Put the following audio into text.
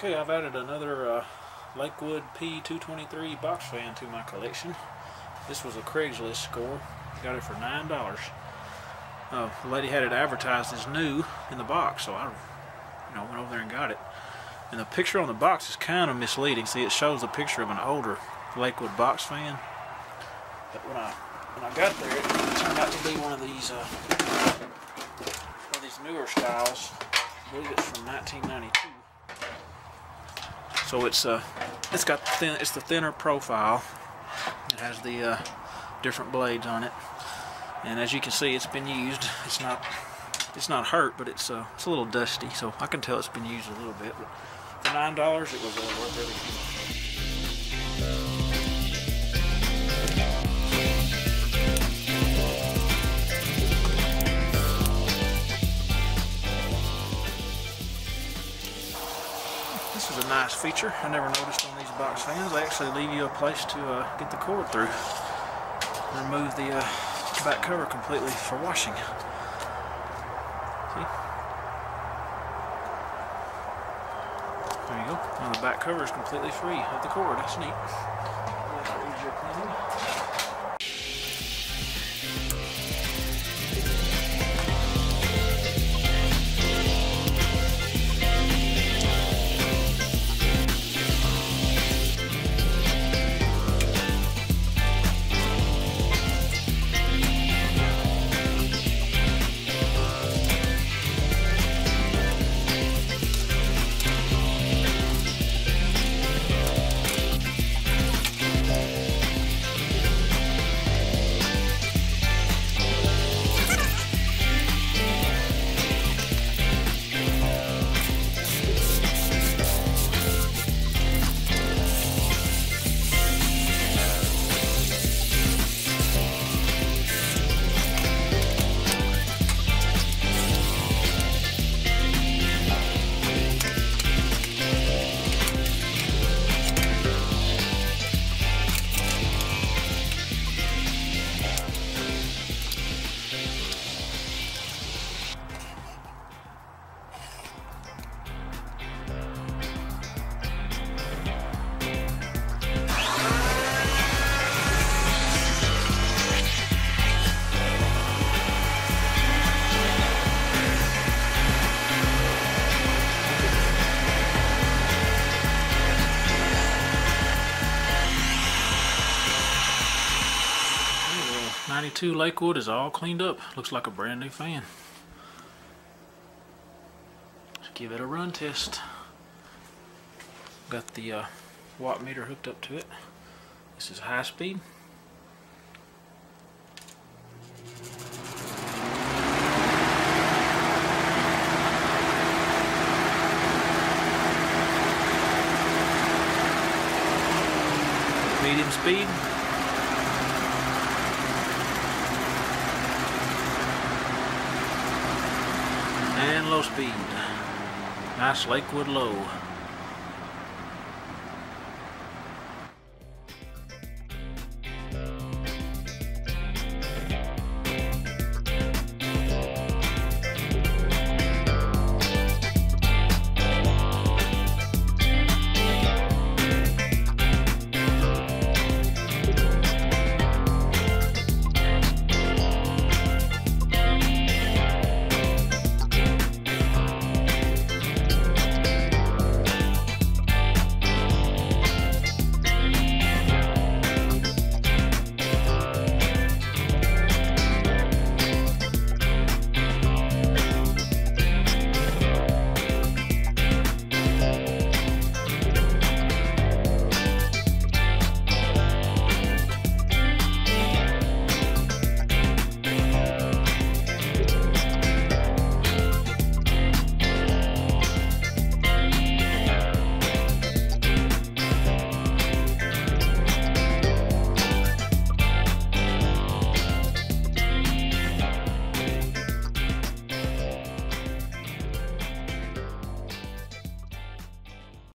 Okay, I've added another Lakewood P223 box fan to my collection. This was a Craigslist score. Got it for $9. The lady had it advertised as new in the box, so I went over there and got it. And the picture on the box is kind of misleading. See, it shows a picture of an older Lakewood box fan. But when I got there, it turned out to be one of these newer styles. I believe it's from 1992. So it's the thinner profile. It has the different blades on it, and as you can see, it's been used. It's not hurt, but it's a little dusty. So I can tell it's been used a little bit. But for $9, it was worth everything. This is a nice feature I never noticed on these box fans. They actually leave you a place to get the cord through. Remove the back cover completely for washing. See? There you go. Now the back cover is completely free of the cord. That's neat. Easier cleaning. '92 Lakewood is all cleaned up. Looks like a brand new fan. Let's give it a run test. Got the watt meter hooked up to it. This is high speed. Medium speed. And low speed. Nice Lakewood low.